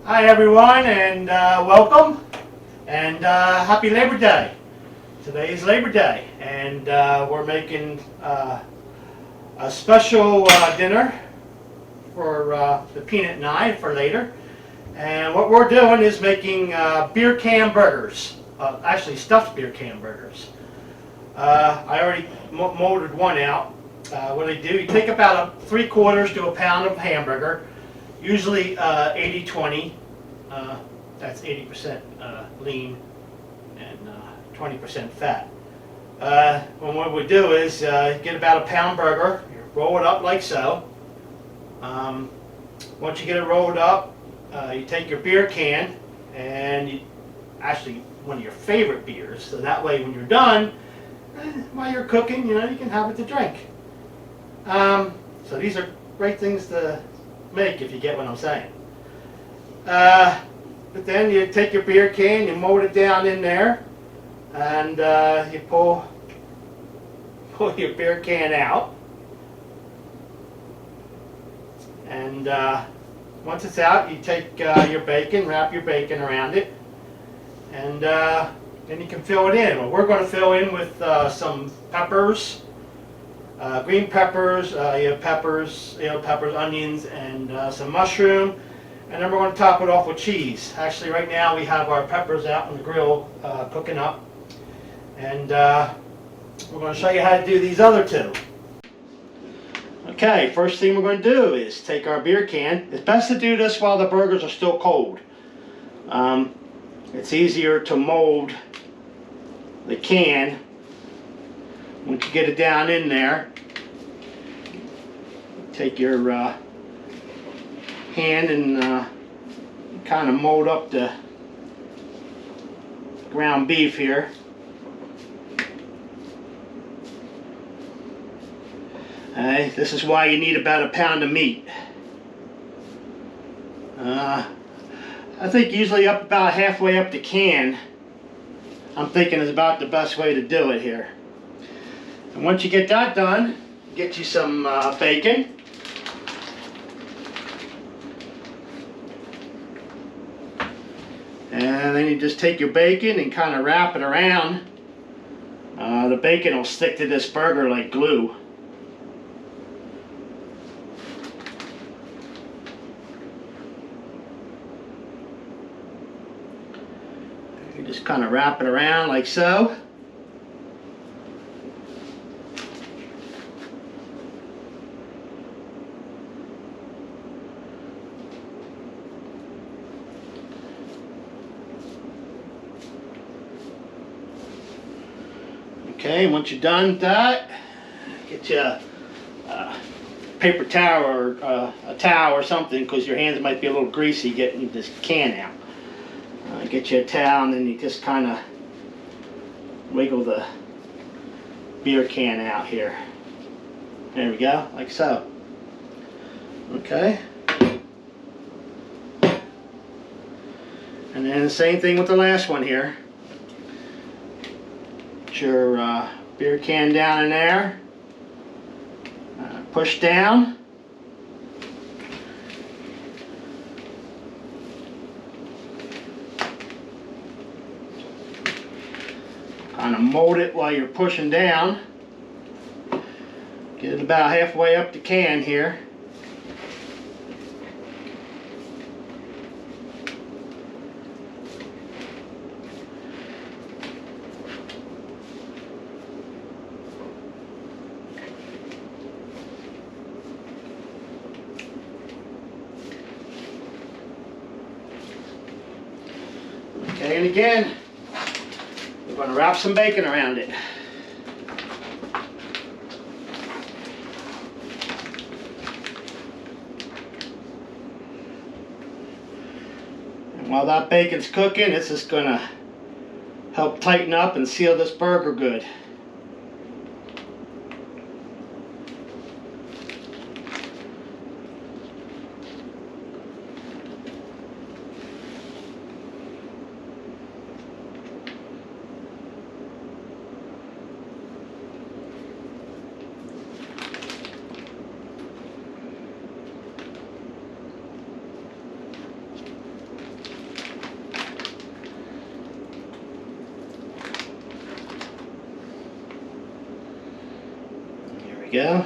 Hi everyone, and welcome, and happy Labor Day. Today is Labor Day, and we're making a special dinner for the Peanut and I for later. And what we're doing is making beer can burgers, actually stuffed beer can burgers. I already molded one out. What I do, you take about 3/4 to a pound of hamburger, usually 80/20. That's 80% lean and 20% fat. And what we do is get about a pound burger, you roll it up like so. Once you get it rolled up, you take your beer can and actually one of your favorite beers, so that way when you're done, while you're cooking, you can have it to drink. So these are great things to make if you get what I'm saying. But then you take your beer can, you mold it down in there, and you pull your beer can out. And once it's out, you take your bacon, wrap your bacon around it, and then you can fill it in. Well, we're going to fill in with some peppers, green peppers, peppers, onions, and some mushroom. And then we're going to top it off with cheese. Actually, right now we have our peppers out on the grill cooking up. And we're going to show you how to do these other two. Okay, first thing we're going to do is take our beer can. It's best to do this while the burgers are still cold. It's easier to mold the can once you get it down in there. Take your hand and kind of mold up the ground beef here. This is why you need about a pound of meat. I think usually up about halfway up the can, I'm thinking is about the best way to do it here. And once you get that done, get you some bacon. And then you just take your bacon and kind of wrap it around. The bacon will stick to this burger like glue. You just kind of wrap it around like so. Okay, once you're done with that, get you a paper towel or a towel or something, because your hands might be a little greasy getting this can out. Get you a towel, and then you just kind of wiggle the beer can out here. There we go, like so. Okay. And then the same thing with the last one here. Put your beer can down in there. Push down. Kind of mold it while you're pushing down. Get it about halfway up the can here. Okay, and again, we're going to wrap some bacon around it. And while that bacon's cooking, it's just going to help tighten up and seal this burger good. we go.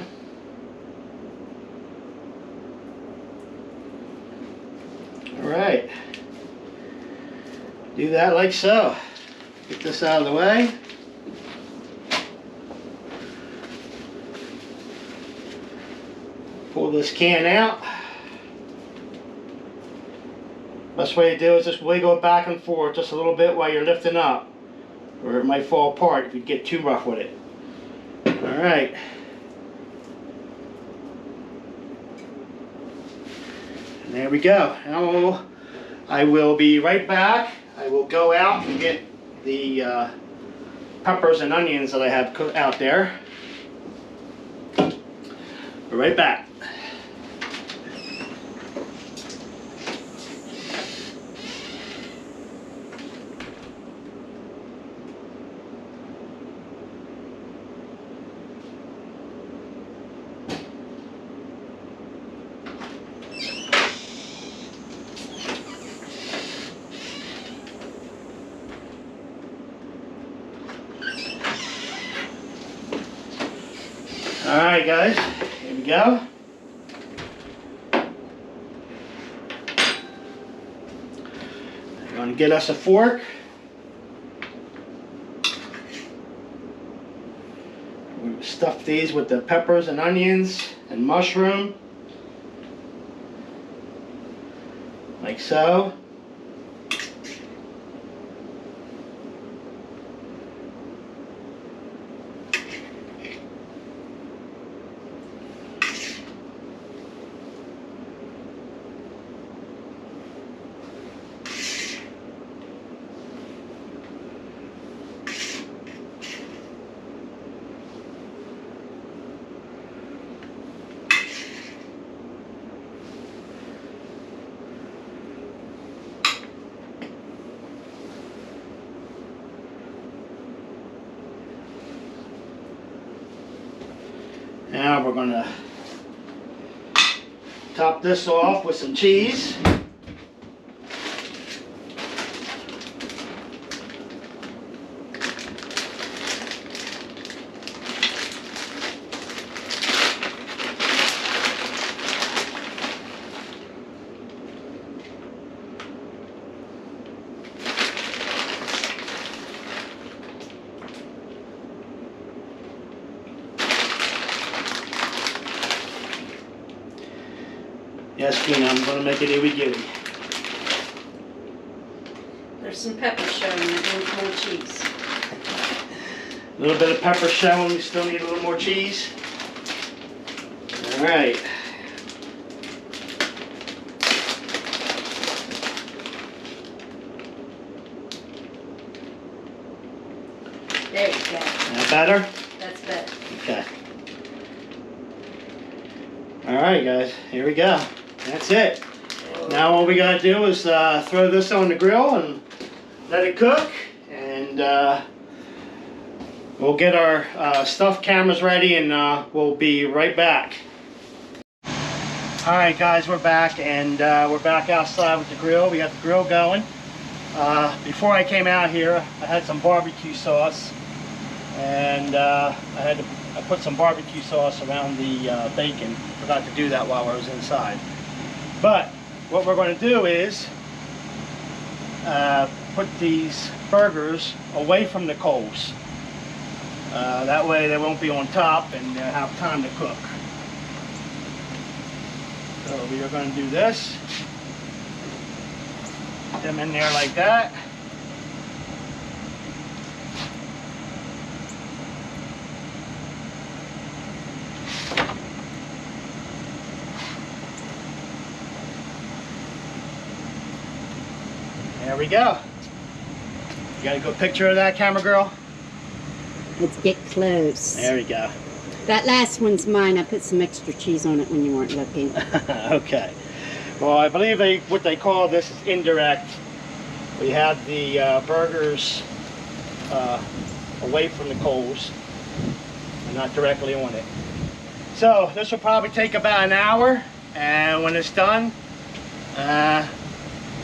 Alright. Do that like so. Get this out of the way. Pull this can out. Best way to do it is just wiggle it back and forth just a little bit while you're lifting up, or it might fall apart if you get too rough with it. Alright. And there we go. Now I will be right back. I will go out and get the peppers and onions that I have cooked out there. Be right back. Alright guys, here we go. I'm going to get us a fork. We're going to stuff these with the peppers and onions and mushroom. Like so. Now we're going to top this off with some cheese. Yes, Tina, I'm going to make it itty-bitty. There's some pepper showing. I need more cheese. A little bit of pepper showing. We still need a little more cheese. All right. There you go. That better? That's better. Okay. All right, guys. Here we go. That's it. Now all we gotta do is throw this on the grill and let it cook, and we'll get our stuffed cameras ready, and we'll be right back. All right, guys, we're back, and we're back outside with the grill. We got the grill going. Before I came out here, I had some barbecue sauce, and I put some barbecue sauce around the bacon. Forgot to do that while I was inside. But what we're going to do is put these burgers away from the coals. That way they won't be on top and they'll have time to cook. So we are going to do this. Put them in there like that. There we go. You got a good picture of that, camera girl? Let's get close. There we go. That last one's mine. I put some extra cheese on it when you weren't looking. Okay. Well, I believe what they call this is indirect. We have the burgers away from the coals and not directly on it. So this will probably take about an hour, and when it's done,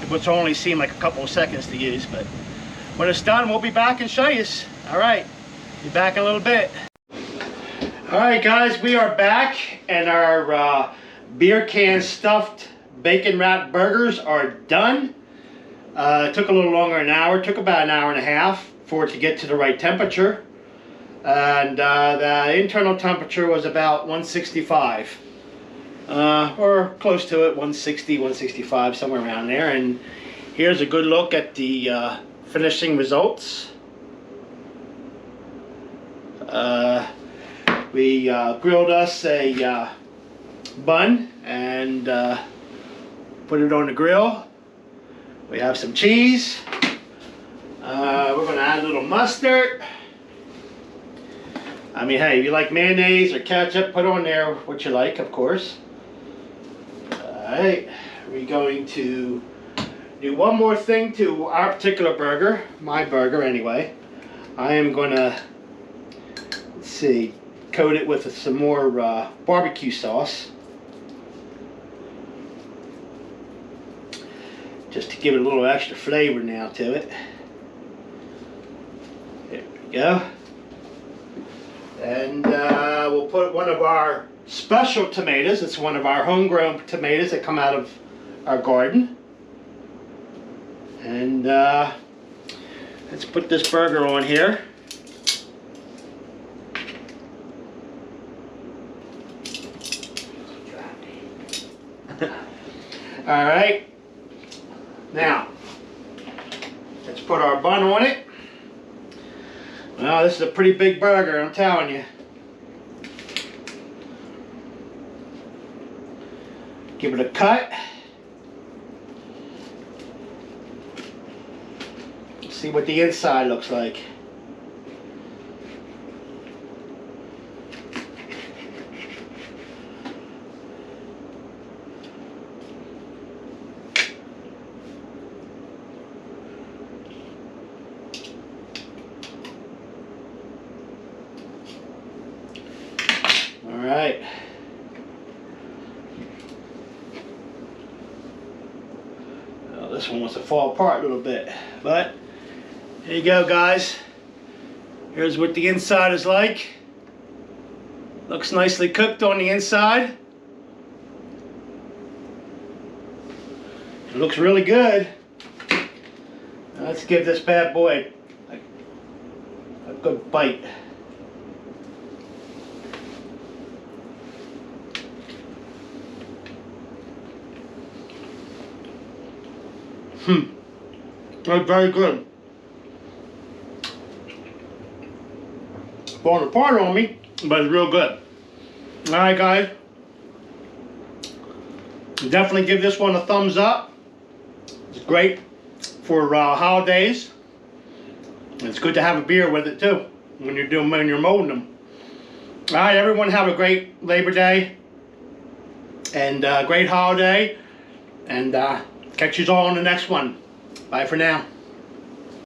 which will only seem like a couple of seconds to use, but when it's done, we'll be back and show you. All right, be back in a little bit. Alright guys, we are back and our beer can stuffed bacon wrapped burgers are done. It took a little longer than an hour. It took about an hour and a half for it to get to the right temperature. And the internal temperature was about 165. Or close to it, 160, 165, somewhere around there. And here's a good look at the finishing results. We grilled us a bun and put it on the grill. We have some cheese. We're going to add a little mustard. I mean, hey, if you like mayonnaise or ketchup, put on there what you like, of course. Alright, we're going to do one more thing to our particular burger, my burger anyway. I am going to, let's see, coat it with some more barbecue sauce. Just to give it a little extra flavor now to it. There we go. And we'll put one of our special tomatoes. It's one of our homegrown tomatoes that come out of our garden. And let's put this burger on here. All right. Now, let's put our bun on it. Well, this is a pretty big burger, I'm telling you. Give it a cut. See what the inside looks like. Alright. Well, this one wants to fall apart a little bit, but there you go, guys. Here's what the inside is like. Looks nicely cooked on the inside. It looks really good. Now let's give this bad boy a good bite. That's very good. Falling apart on me, but it's real good. Alright guys. Definitely give this one a thumbs up. It's great for holidays. It's good to have a beer with it too when you're molding them. Alright, everyone have a great Labor Day and great holiday, and catch you all on the next one. Bye for now.